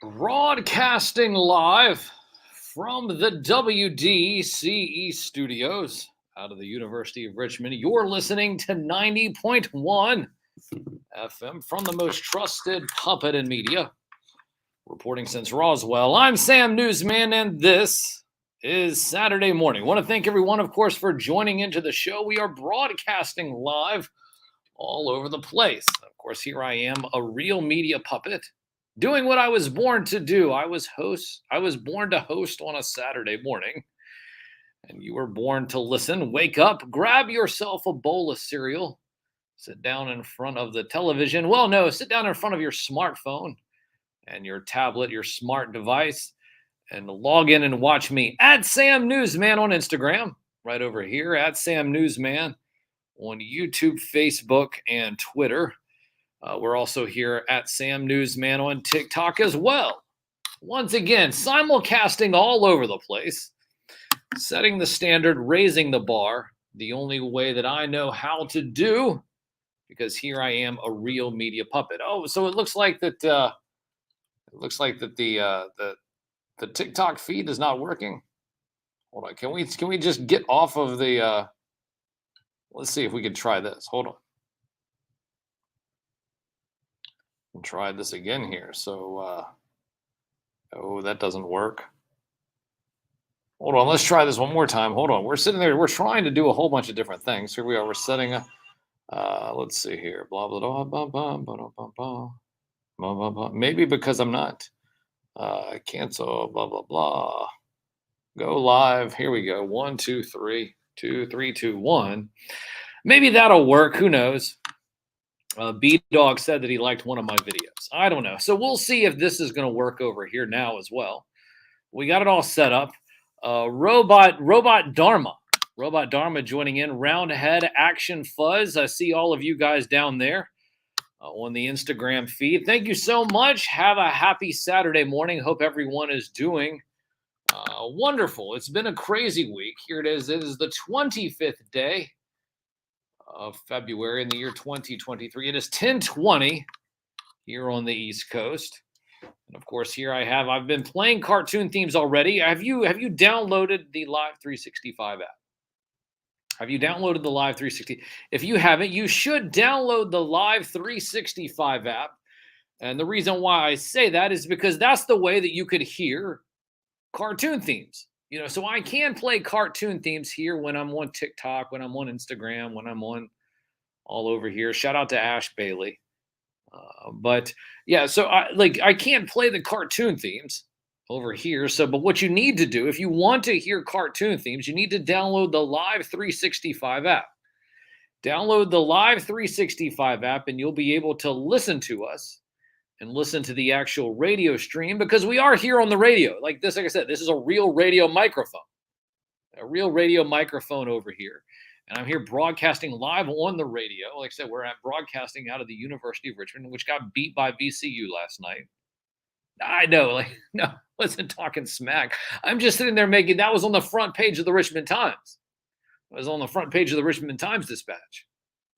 Broadcasting live from the WDCE studios out of the University of Richmond. You're listening to 90.1 FM from the most trusted puppet in media. Reporting since Roswell, I'm Sam Newsman, and this is Saturday morning. I want to thank everyone, of course, for joining into the show. We are broadcasting live all over the place. Of course, here I am, a real media puppet, doing what I was born to do. I was born to host on a Saturday morning, and you were born to listen. Wake up, grab yourself a bowl of cereal, sit down in front of the television. Well, no, sit down in front of your smartphone and your tablet, your smart device, and log in and watch me at Sam Newsman on Instagram, right over here, at Sam Newsman on YouTube, Facebook, and Twitter. We're also here at Sam Newsman on TikTok as well. Once again, simulcasting all over the place, setting the standard, raising the bar, the only way that I know how to do, because here I am, a real media puppet. Oh, so it looks like that. The TikTok feed is not working. Hold on, can we just get off of the? Let's see if we can try this. Hold on. And try this again here. So, oh, that doesn't work. Hold on, let's try this one more time. Hold on, we're sitting there, we're trying to do a whole bunch of different things. Here we are, we're setting a, let's see here, blah, blah, blah, blah, blah, blah, blah, blah, blah, blah, blah. Maybe because I'm not, cancel, blah, blah, blah. Go live, here we go, 1, 2, 3, 2, 3, 2, 1. Maybe that'll work, who knows? B-Dog said that he liked one of my videos. I don't know. So we'll see if this is going to work over here now as well. We got it all set up. Robot Dharma joining in. Roundhead Action Fuzz. I see all of you guys down there on the Instagram feed. Thank you so much. Have a happy Saturday morning. Hope everyone is doing wonderful. It's been a crazy week. Here it is. It is the 25th day of February in the year 2023. It is 10:20 here on the East Coast. And of course, here I've been playing cartoon themes already. Have you downloaded the Live 365 app? Have you downloaded the Live 360? If you haven't, you should download the Live 365 app. And the reason why I say that is because that's the way that you could hear cartoon themes. You know, so I can play cartoon themes here when I'm on TikTok, when I'm on Instagram, when I'm on all over here. Shout out to Ash Bailey. But yeah, so I can't play the cartoon themes over here. So, but what you need to do, if you want to hear cartoon themes, you need to download the Live 365 app. Download the Live 365 app, and you'll be able to listen to us and listen to the actual radio stream, because we are here on the radio. Like I said, this is a real radio microphone. A real radio microphone over here. And I'm here broadcasting live on the radio. Like I said, we're broadcasting out of the University of Richmond, which got beat by VCU last night. I know, no, wasn't talking smack. I'm just sitting there that was on the front page of the Richmond Times. It was on the front page of the Richmond Times Dispatch.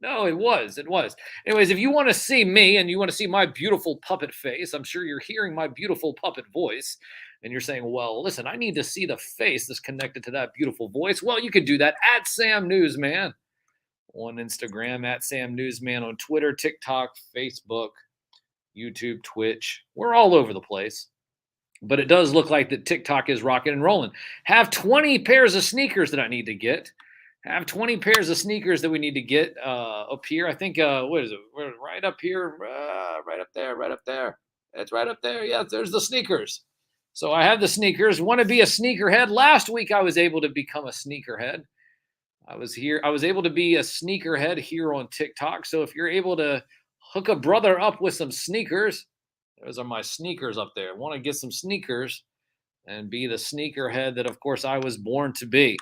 No, it was. Anyways, if you want to see me and you want to see my beautiful puppet face, I'm sure you're hearing my beautiful puppet voice, and you're saying, well, listen, I need to see the face that's connected to that beautiful voice. Well, you could do that at Sam Newsman on Instagram, at Sam Newsman on Twitter, TikTok, Facebook, YouTube, Twitch. We're all over the place. But it does look like that TikTok is rocking and rolling. Have 20 pairs of sneakers that I need to get. Have 20 pairs of sneakers that we need to get up here. I think, what is it? We're right up here, right up there. It's right up there. Yeah, there's the sneakers. So I have the sneakers. Want to be a sneakerhead? Last week I was able to become a sneakerhead. I was able to be a sneakerhead here on TikTok. So if you're able to hook a brother up with some sneakers, those are my sneakers up there. I want to get some sneakers and be the sneakerhead that, of course, I was born to be.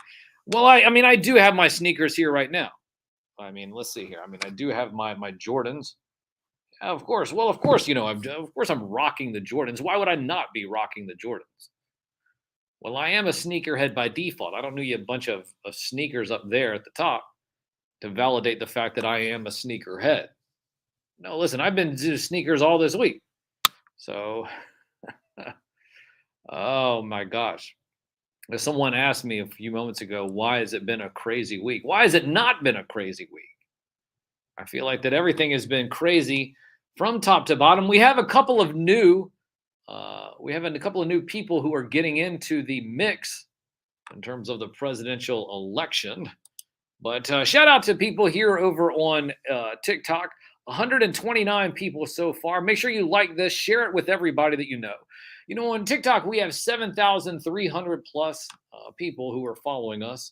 Well, I do have my sneakers here right now. Let's see here. I do have my Jordans. Of course. Well, of course, I'm rocking the Jordans. Why would I not be rocking the Jordans? Well, I am a sneakerhead by default. I don't need a bunch of sneakers up there at the top to validate the fact that I am a sneakerhead. No, listen, I've been to sneakers all this week. So Oh my gosh. Someone asked me a few moments ago, why has it been a crazy week? Why has it not been a crazy week? I feel like that everything has been crazy from top to bottom. We have a couple of new people who are getting into the mix in terms of the presidential election. But shout out to people here over on TikTok. 129 people so far. Make sure you like this, share it with everybody that you know. You know, on TikTok, we have 7,300 plus people who are following us.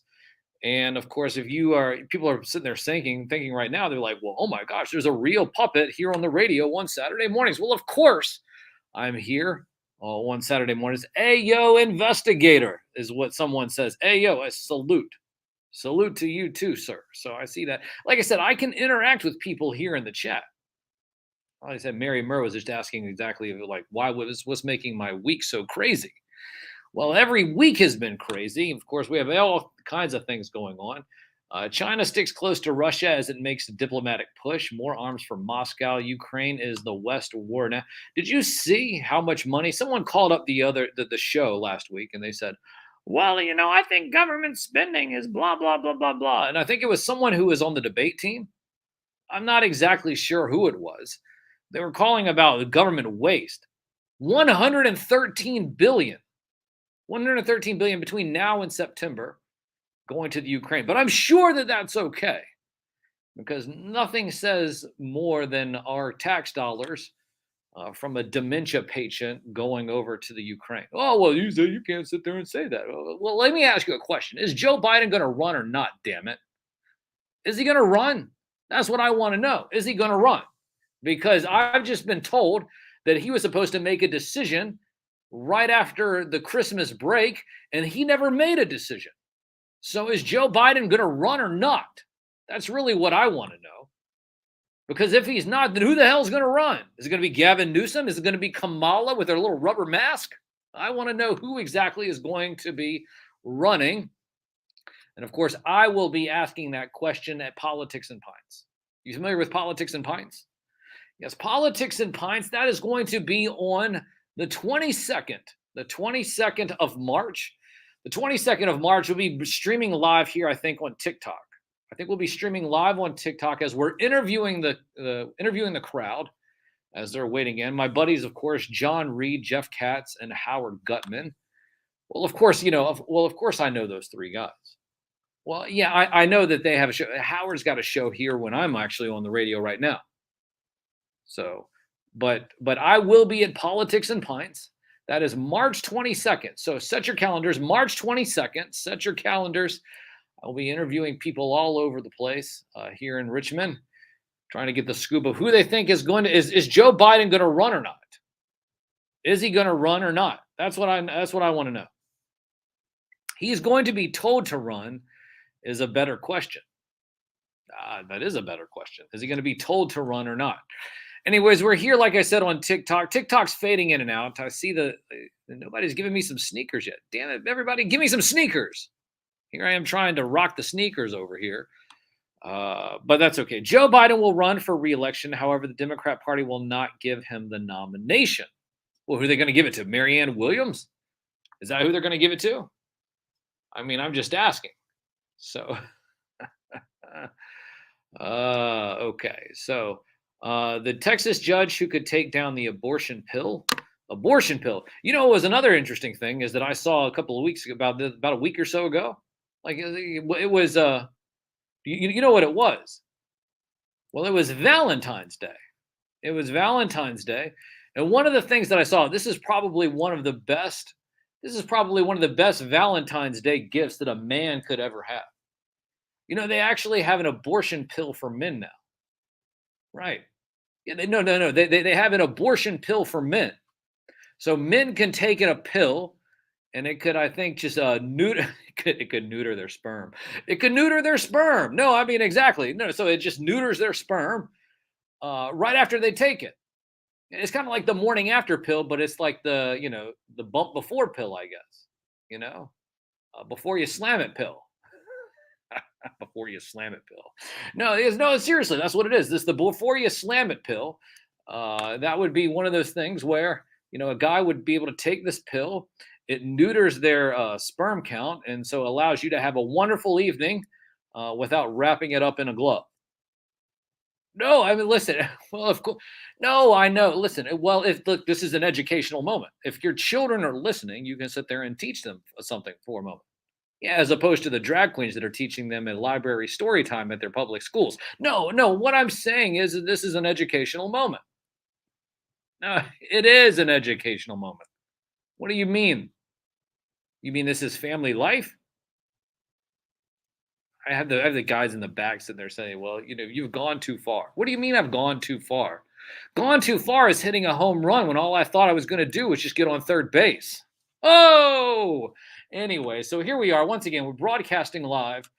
And of course, if people are sitting there thinking right now, they're like, well, oh my gosh, there's a real puppet here on the radio on Saturday mornings. Well, of course, I'm here on Saturday mornings. Hey, yo, investigator is what someone says. Hey, yo, a salute. Salute to you too, sir. So I see that. Like I said, I can interact with people here in the chat. Like I said, Mary Murr was just asking exactly like what's making my week so crazy. Well, every week has been crazy. Of course, we have all kinds of things going on. China sticks close to Russia as it makes a diplomatic push. More arms for Moscow. Ukraine is the West war now. Did you see how much money? Someone called up the show last week and they said, well, you know, I think government spending is blah, blah, blah, blah, blah. And I think it was someone who was on the debate team. I'm not exactly sure who it was. They were calling about government waste. 113 billion. 113 billion between now and September going to the Ukraine. But I'm sure that that's okay because nothing says more than our tax dollars from a dementia patient going over to the Ukraine. Oh, well, you can't sit there and say that. Well, let me ask you a question. Is Joe Biden going to run or not, damn it? Is he going to run? That's what I want to know. Is he going to run? Because I've just been told that he was supposed to make a decision right after the Christmas break, and he never made a decision. So is Joe Biden going to run or not? That's really what I want to know. Because if he's not, then who the hell is going to run? Is it going to be Gavin Newsom? Is it going to be Kamala with her little rubber mask? I want to know who exactly is going to be running. And of course, I will be asking that question at Politics and Pints. You familiar with Politics and Pints? Yes, Politics and Pints. That is going to be on the 22nd of March. The 22nd of March will be streaming live here, I think, on TikTok. I think we'll be streaming live on TikTok as we're interviewing the crowd as they're waiting in. My buddies, of course, John Reed, Jeff Katz, and Howard Gutman. Well, of course, of course I know those three guys. Well, yeah, I know that they have a show. Howard's got a show here when I'm actually on the radio right now. So, but I will be at Politics and Pints. That is March 22nd. So set your calendars. March 22nd. Set your calendars. I'll be interviewing people all over the place here in Richmond, trying to get the scoop of who they think is going to is Joe Biden going to run or not? Is he going to run or not? That's what I want to know. He's going to be told to run is a better question. That is a better question. Is he going to be told to run or not? Anyways, we're here, like I said, on TikTok. TikTok's fading in and out. I see nobody's giving me some sneakers yet. Damn it, everybody, give me some sneakers. Here I am trying to rock the sneakers over here. But that's okay. Joe Biden will run for re-election. However, the Democrat Party will not give him the nomination. Well, who are they going to give it to? Marianne Williams? Is that who they're going to give it to? I mean, I'm just asking. So, okay. So, the Texas judge who could take down the abortion pill. You know, it was another interesting thing is that I saw a couple of weeks ago, about a week or so ago. Like it was, you know what it was? Well, it was Valentine's Day. It was Valentine's Day, and one of the things that I saw, this is probably one of the best Valentine's Day gifts that a man could ever have. You know, they actually have an abortion pill for men now. Right. Yeah, no. They have an abortion pill for men. So men can take a pill and it could, I think, just neuter it could neuter their sperm. It could neuter their sperm. No, I mean exactly. No, so it just neuters their sperm right after they take it. It's kind of like the morning after pill, but it's like the bump before pill, I guess. Before you slam it pill. Before you slam it pill. No, seriously, that's what it is. The before you slam it pill. That would be one of those things where a guy would be able to take this pill It neuters their sperm count, and so allows you to have a wonderful evening without wrapping it up in a glove. No, I mean, listen. Well, of course, no, I know. Listen, well, if look, this is an educational moment. If your children are listening, you can sit there and teach them something for a moment. Yeah, as opposed to the drag queens that are teaching them in library story time at their public schools. No, no. What I'm saying is that this is an educational moment. No, it is an educational moment. What do you mean? You mean this is family life? I have the guys in the back sitting there saying, "Well, you've gone too far." What do you mean I've gone too far? Gone too far is hitting a home run when all I thought I was going to do was just get on third base. Oh, anyway, so here we are once again. We're broadcasting live,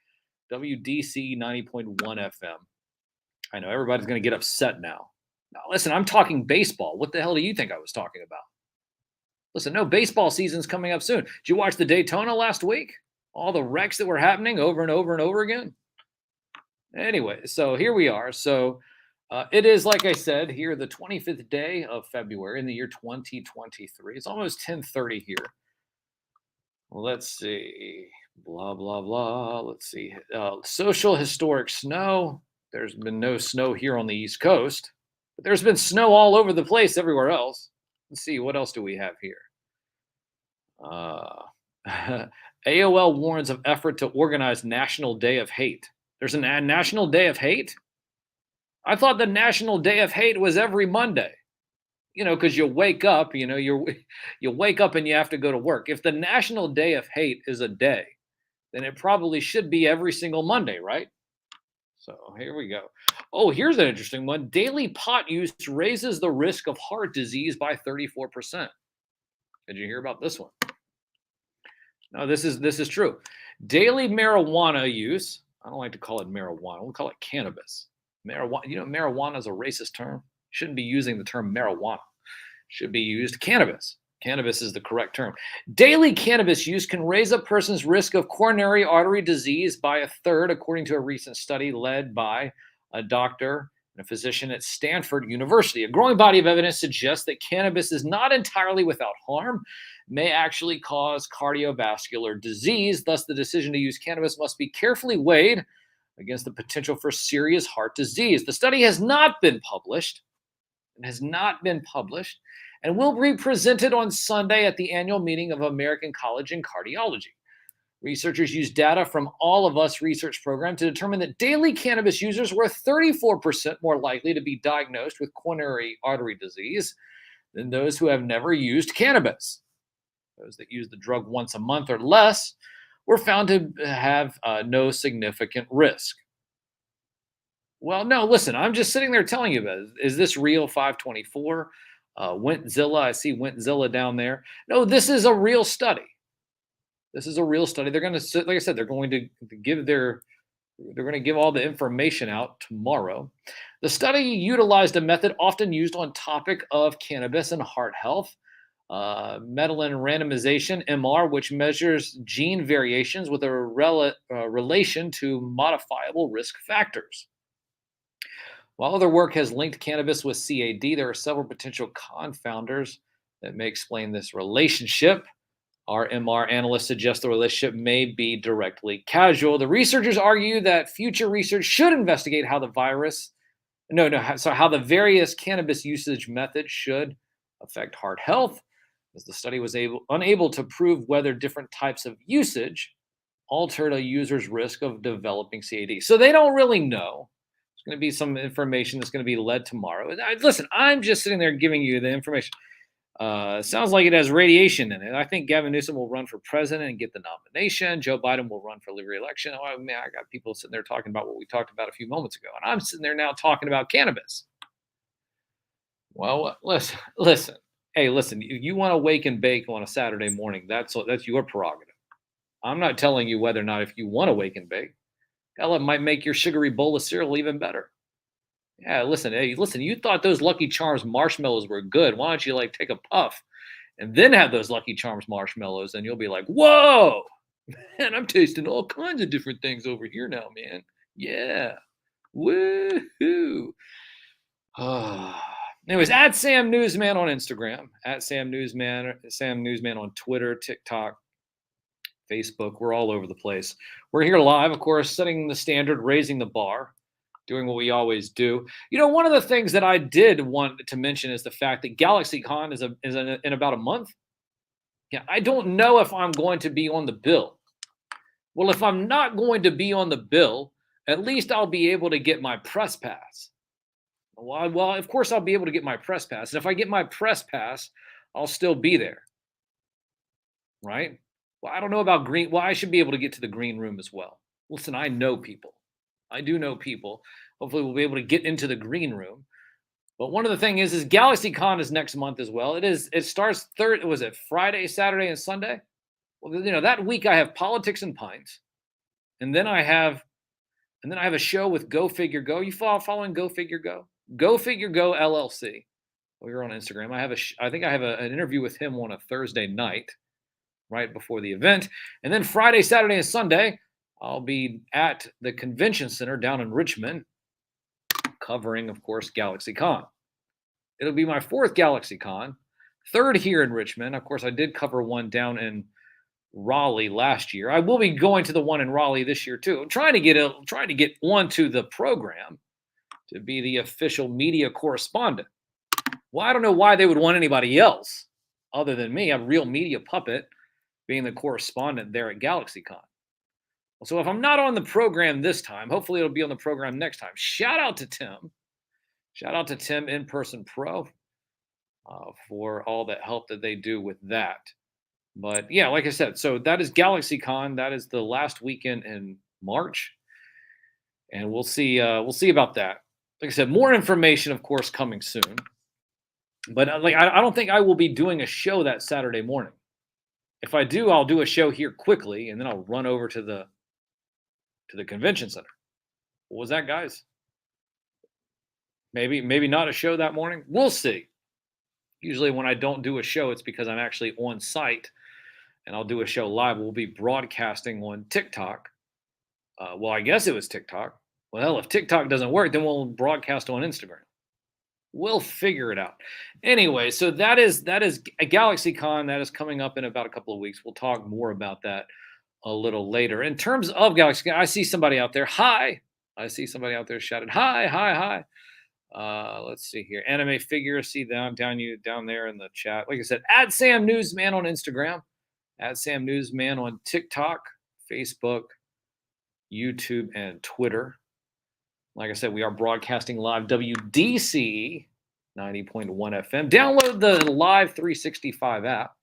WDCE 90.1 FM. I know everybody's going to get upset now. Now, listen, I'm talking baseball. What the hell do you think I was talking about? Listen, no, baseball season's coming up soon. Did you watch the Daytona last week? All the wrecks that were happening over and over and over again. Anyway, so here we are. So it is, like I said, here the 25th day of February in the year 2023. It's almost 10:30 here. Well, let's see. Blah, blah, blah. Let's see. Social historic snow. There's been no snow here on the East Coast, but there's been snow all over the place everywhere else. Let's see. What else do we have here? AOL warns of effort to organize National Day of Hate. There's a National Day of Hate? I thought the National Day of Hate was every Monday. Because you wake up, you wake up and you have to go to work. If the National Day of Hate is a day, then it probably should be every single Monday, right? So here we go. Oh, here's an interesting one. Daily pot use raises the risk of heart disease by 34%. Did you hear about this one? No, this is true. Daily marijuana use. I don't like to call it marijuana. We'll call it cannabis. Marijuana. Marijuana is a racist term. Shouldn't be using the term marijuana. Should be used cannabis. Cannabis is the correct term. Daily cannabis use can raise a person's risk of coronary artery disease by a third, according to a recent study led by a doctor and a physician at Stanford University. A growing body of evidence suggests that cannabis is not entirely without harm, may actually cause cardiovascular disease. Thus, the decision to use cannabis must be carefully weighed against the potential for serious heart disease. The study has not been published. It has not been published and will be presented on Sunday at the annual meeting of American College in Cardiology. Researchers used data from All of Us research program to determine that daily cannabis users were 34% more likely to be diagnosed with coronary artery disease than those who have never used cannabis. Those that use the drug once a month or less were found to have no significant risk. Well, no, listen, I'm just sitting there telling you about it. Is this real 524? Wintzilla, I see Wintzilla down there. No, this is a real study. This is a real study. They're going to, like I said, they're going to give all the information out tomorrow. The study utilized a method often used on topic of cannabis and heart health, Medellin randomization, MR, which measures gene variations with a relation to modifiable risk factors. While other work has linked cannabis with CAD, there are several potential confounders that may explain this relationship. Our MR analysts suggest the relationship may be directly causal. The researchers argue that future research should investigate how the various cannabis usage methods should affect heart health, as the study was unable to prove whether different types of usage altered a user's risk of developing CAD. So they don't really know. There's going to be some information that's going to be led tomorrow. Listen, I'm just sitting there giving you the information. Sounds like it has radiation in it. I think Gavin Newsom will run for president and get the nomination. Joe Biden will run for re-election. Oh, man, I got people sitting there talking about what we talked about a few moments ago, and I'm sitting there now talking about cannabis. Well, listen. Hey, listen. You want to wake and bake on a Saturday morning? That's your prerogative. I'm not telling you whether or not if you want to wake and bake. Hell, it might make your sugary bowl of cereal even better. Yeah, listen, you thought those Lucky Charms marshmallows were good. Why don't you take a puff and then have those Lucky Charms marshmallows and you'll be like, whoa, man, I'm tasting all kinds of different things over here now, man. Yeah. Woohoo. Anyways, at Sam Newsman on Instagram, at Sam Newsman on Twitter, TikTok, Facebook. We're all over the place. We're here live, of course, setting the standard, raising the bar, doing what we always do. One of the things that I did want to mention is the fact that GalaxyCon is in about a month. Yeah, I don't know if I'm going to be on the bill. Well, if I'm not going to be on the bill, at least I'll be able to get my press pass. Well, of course, I'll be able to get my press pass. And if I get my press pass, I'll still be there. Right? Well, I don't know about green. Well, I should be able to get to the green room as well. Listen, I know people. I do know people. Hopefully, we'll be able to get into the green room. But one of the things is GalaxyCon is next month as well. It starts Friday, Saturday, and Sunday? Well, that week I have Politics and Pints. And then I have a show with Go Figure Go. You following Go Figure Go? Go Figure Go LLC. We're on Instagram. I think I have an interview with him on a Thursday night, right before the event. And then Friday, Saturday, and Sunday, I'll be at the convention center down in Richmond, covering, of course, GalaxyCon. It'll be my fourth GalaxyCon, third here in Richmond. Of course, I did cover one down in Raleigh last year. I will be going to the one in Raleigh this year too. I'm trying to get onto the program to be the official media correspondent. Well, I don't know why they would want anybody else other than me, a real media puppet, being the correspondent there at GalaxyCon. So if I'm not on the program this time, hopefully it'll be on the program next time. Shout out to Tim. Shout out to Tim In Person Pro for all that help that they do with that. But yeah, like I said, so that is GalaxyCon. That is the last weekend in March, and we'll see about that. Like I said, more information, of course, coming soon. But I don't think I will be doing a show that Saturday morning. If I do, I'll do a show here quickly, and then I'll run over to the convention center. What was that, guys? Maybe not a show that morning. We'll see. Usually when I don't do a show, it's because I'm actually on site, and I'll do a show live. We'll be broadcasting on TikTok. Well, I guess it was TikTok. Well, hell, if TikTok doesn't work, then we'll broadcast on Instagram. We'll figure it out. Anyway, so that is a GalaxyCon that is coming up in about a couple of weeks. We'll talk more about that a little later. In terms of GalaxyCon, I see somebody out there. Hi. I see somebody out there shouted, hi, hi, hi. Let's see here. Anime figure, see down there in the chat. Like I said, at Sam Newsman on Instagram, at Sam Newsman on TikTok, Facebook, YouTube, and Twitter. Like I said, we are broadcasting live WDCE 90.1 FM. Download the Live 365 app.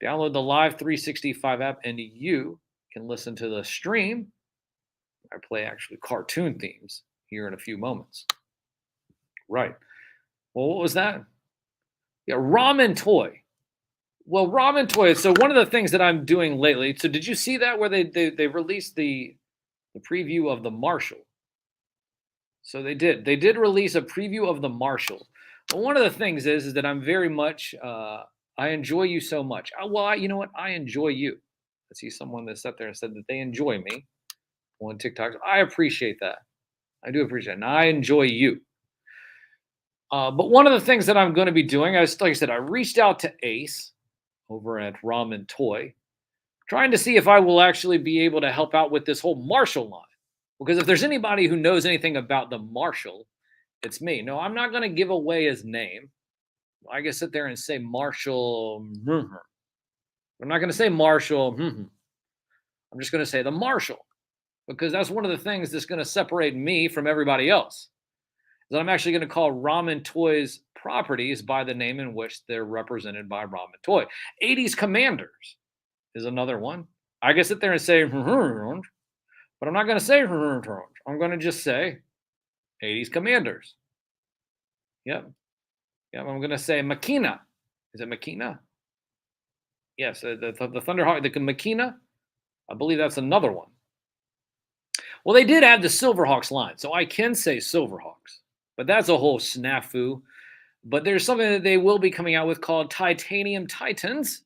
Download the Live 365 app, and you can listen to the stream. I play actually cartoon themes here in a few moments. Right. Well, what was that? Yeah, Ramen Toy. Well, Ramen Toy. So one of the things that I'm doing lately. So did you see that where they released the preview of the Marshall? So they did release a preview of the Marshall. But one of the things is that I'm very much I enjoy you so much. You know what? I enjoy you. I see someone that sat there and said that they enjoy me on TikTok. I appreciate that. I do appreciate it. And I enjoy you. But one of the things that I'm going to be doing, like I said, I reached out to Ace over at Ramen Toy, trying to see if I will actually be able to help out with this whole Marshall line. Because if there's anybody who knows anything about the Marshall, it's me. No, I'm not going to give away his name. I can sit there and say Marshall. I'm not going to say Marshall. I'm just going to say the Marshall. Because that's one of the things that's going to separate me from everybody else. That I'm actually going to call Ramen Toys properties by the name in which they're represented by Ramen Toy. 80s Commanders is another one. I can sit there and say, but I'm not going to say, I'm going to just say 80s Commanders. Yep. I'm going to say Makina. Is it Makina? Yes, the Thunderhawk, the Makina. I believe that's another one. Well, they did add the Silverhawks line, so I can say Silverhawks. But that's a whole snafu. But there's something that they will be coming out with called Titanium Titans.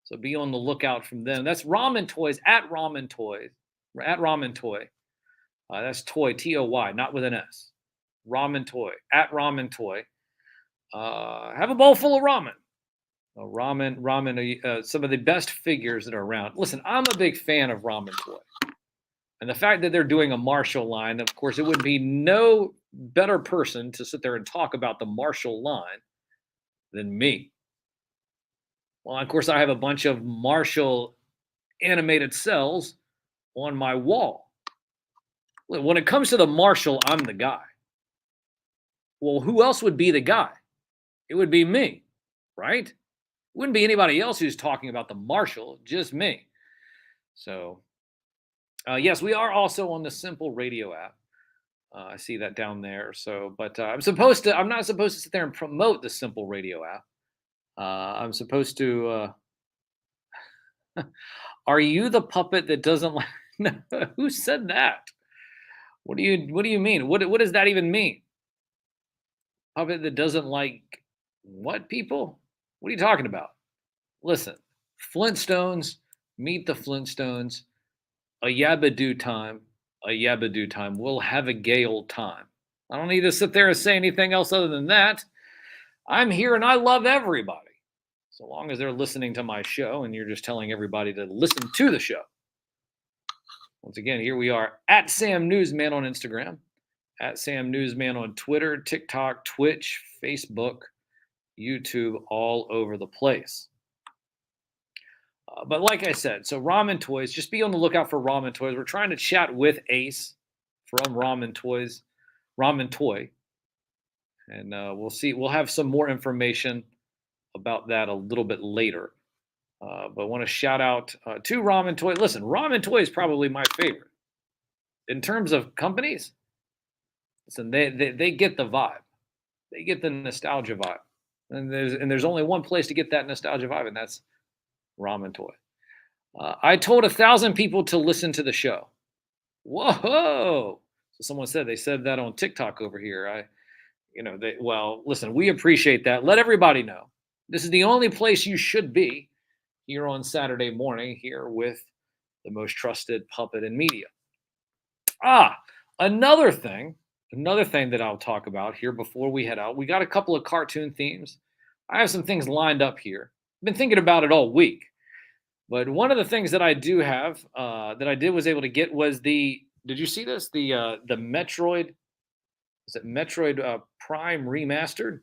So be on the lookout from them. That's Ramen Toys at Ramen Toys. At Ramen Toy. That's Toy, T-O-Y, not with an S. Ramen Toy. At Ramen Toy. Have a bowl full of ramen. Ramen, some of the best figures that are around. Listen, I'm a big fan of Ramen Toy. And the fact that they're doing a Marshall line, of course, it would be no better person to sit there and talk about the Marshall line than me. Well, of course, I have a bunch of Marshall animated cells on my wall. When it comes to the Marshall, I'm the guy. Well, who else would be the guy? It would be me, right? It wouldn't be anybody else who's talking about the Marshall, just me. So, yes, we are also on the Simple Radio app. I see that down there. So, but I'm not supposed to sit there and promote the Simple Radio app. I'm supposed to. Are you the puppet that doesn't like? Who said that? What do you mean? What does that even mean? Puppet that doesn't like what people? What are you talking about? Listen, Flintstones, meet the Flintstones. A yabba-do time. A yabba-do time. We'll have a gay old time. I don't need to sit there and say anything else other than that. I'm here and I love everybody. So long as they're listening to my show and you're just telling everybody to listen to the show. Once again, here we are at Sam Newsman on Instagram, at Sam Newsman on Twitter, TikTok, Twitch, Facebook, YouTube, all over the place. But like I said, so Ramen Toys, just be on the lookout for Ramen Toys. We're trying to chat with Ace from Ramen Toy. And we'll see. We'll have some more information about that a little bit later. But I want to shout out to Ramen Toy. Listen, Ramen Toy is probably my favorite. In terms of companies, listen, they get the vibe. They get the nostalgia vibe. And there's only one place to get that nostalgia vibe, and that's Ramen Toy. I told 1,000 people to listen to the show. Whoa! So someone said they said that on TikTok over here. Listen, we appreciate that. Let everybody know. This is the only place you should be here on Saturday morning here with the most trusted puppet in media. Another thing that I'll talk about here before we head out. We got a couple of cartoon themes. I have some things lined up here. I've been thinking about it all week. But one of the things that I do have was able to get was did you see this? The Metroid, is it Metroid Prime Remastered?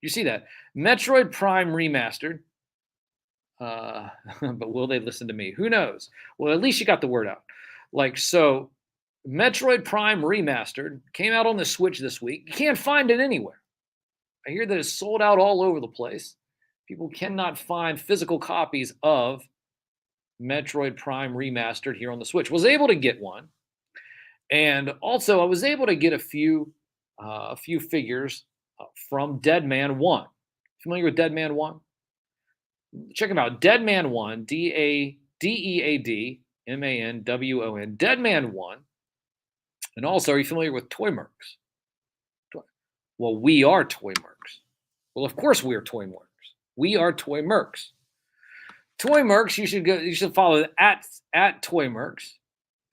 You see that? Metroid Prime Remastered. But will they listen to me? Who knows? Well, at least you got the word out. Metroid Prime Remastered came out on the Switch this week. You can't find it anywhere. I hear that it's sold out all over the place. People cannot find physical copies of Metroid Prime Remastered here on the Switch. Was able to get one. And also, I was able to get a few figures from Dead Man 1. Familiar with Dead Man 1? Check them out. Dead Man 1, DeadManWon. Dead Man 1. And also, are you familiar with Toy Mercs? Well, we are Toy Mercs. Well, of course we are Toy Mercs. We are Toy Mercs. Toy Mercs, you should follow at Toy Mercs.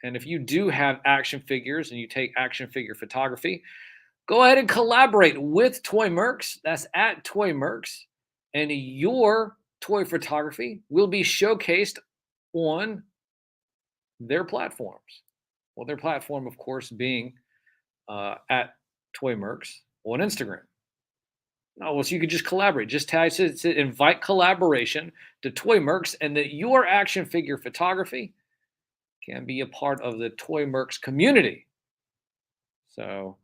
And if you do have action figures and you take action figure photography, go ahead and collaborate with Toy Mercs. That's at Toy Mercs. And your toy photography will be showcased on their platforms. Well, their platform, of course, being at Toy Mercs on Instagram. So you could just collaborate. Just tag to invite collaboration to Toy Mercs, and that your action figure photography can be a part of the Toy Mercs community. So,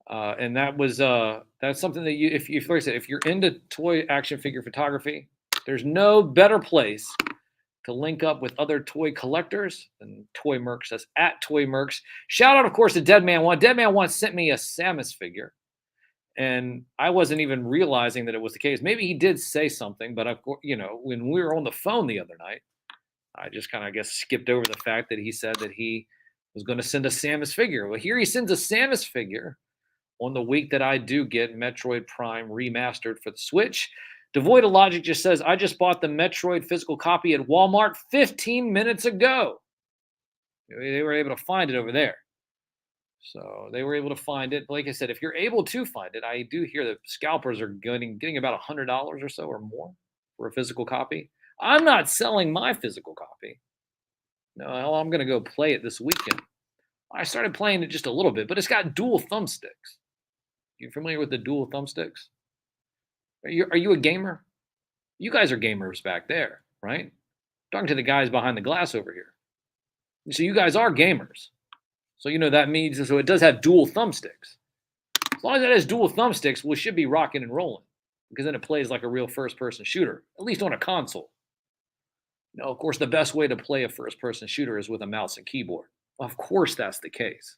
and that's something that if you're into toy action figure photography, there's no better place to link up with other toy collectors than Toy Mercs. That's at Toy Mercs. Shout out, of course, to Dead Man 1. Dead Man 1 sent me a Samus figure. And I wasn't even realizing that it was the case. Maybe he did say something, but of course, when we were on the phone the other night, I just kind of, skipped over the fact that he said that he was going to send a Samus figure. Well, here he sends a Samus figure on the week that I do get Metroid Prime Remastered for the Switch. Devoid of Logic just says, I just bought the Metroid physical copy at Walmart 15 minutes ago. They were able to find it over there. So they were able to find it. Like I said, if you're able to find it, I do hear that scalpers are getting about $100 or so or more for a physical copy. I'm not selling my physical copy. No, I'm going to go play it this weekend. I started playing it just a little bit, but it's got dual thumbsticks. You familiar with the dual thumbsticks? Are you a gamer? You guys are gamers back there, right? Talking to the guys behind the glass over here. So you guys are gamers. So you know that means so it does have dual thumbsticks. As long as it has dual thumbsticks, we should be rocking and rolling because then it plays like a real first-person shooter, at least on a console. You know, of course, the best way to play a first-person shooter is with a mouse and keyboard. Of course, that's the case.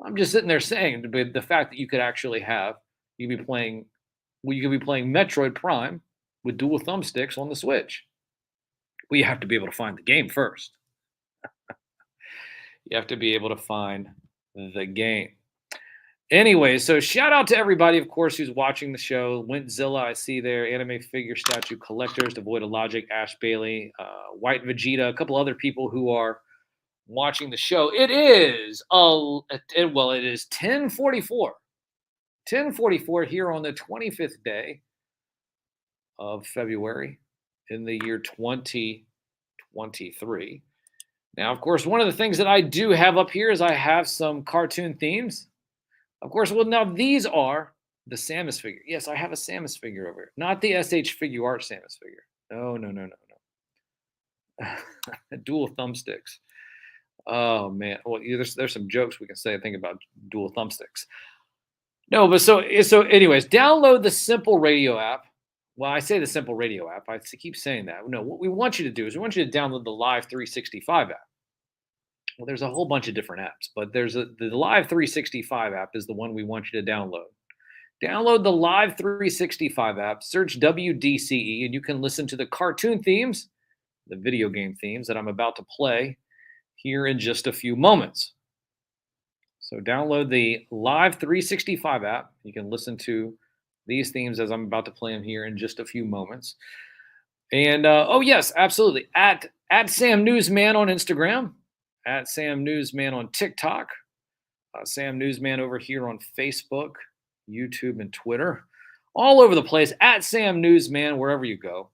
I'm just sitting there saying the fact that you could actually have you could be playing Metroid Prime with dual thumbsticks on the Switch. Well, you have to be able to find the game first. You have to be able to find the game. Anyway, so shout out to everybody, of course, who's watching the show. Wintzilla, I see there. Anime Figure Statue Collectors, Devoid of Logic, Ash Bailey, White Vegeta, a couple other people who are watching the show. It is 10:44. 10:44 here on the 25th day of February in the year 2023. Now, of course, one of the things that I do have up here is I have some cartoon themes. Of course, well, now these are the Samus figure. Yes, I have a Samus figure over here. Not the SH Figure Art Samus figure. No. Dual thumbsticks. Oh, man. Well, there's some jokes we can say, I think, about dual thumbsticks. No, but so anyways, download the Simple Radio app. Well, I say the Simple Radio app. I keep saying that. No, what we want you to do is we want you to download the Live 365 app. Well, there's a whole bunch of different apps, but the Live 365 app is the one we want you to download. Download the Live 365 app, search WDCE, and you can listen to the cartoon themes, the video game themes that I'm about to play here in just a few moments. So download the Live 365 app. You can listen to these themes as I'm about to play them here in just a few moments. And oh yes, absolutely. At Sam Newsman on Instagram, at Sam Newsman on TikTok, Sam Newsman over here on Facebook, YouTube, and Twitter, all over the place. At Sam Newsman wherever you go,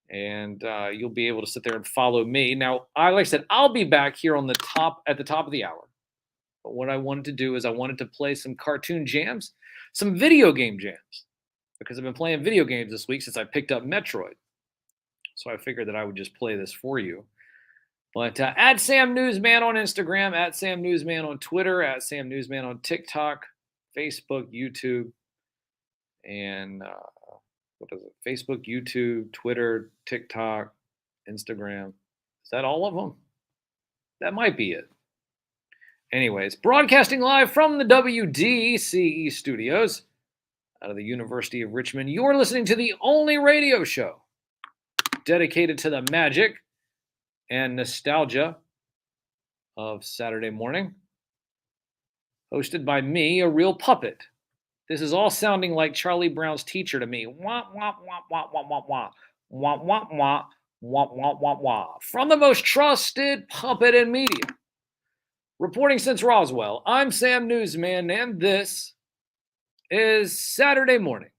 and you'll be able to sit there and follow me. Now, like I said, I'll be back here at the top of the hour. But what I wanted to do is I wanted to play some cartoon jams, some video game jams, because I've been playing video games this week since I picked up Metroid. So I figured that I would just play this for you. But at Sam Newsman on Instagram, at Sam Newsman on Twitter, at Sam Newsman on TikTok, Facebook, YouTube, and what is it? Facebook, YouTube, Twitter, TikTok, Instagram. Is that all of them? That might be it. Anyways, broadcasting live from the WDCE studios out of the University of Richmond, you're listening to the only radio show dedicated to the magic and nostalgia of Saturday morning, hosted by me, a real puppet. This is all sounding like Charlie Brown's teacher to me. Wah, wah, wah, wah, wah, wah, wah. Wah, wah, wah, wah, wah, wah, wah. From the most trusted puppet in media. Reporting since Roswell, I'm Sam Newsman, and this is Saturday Morning.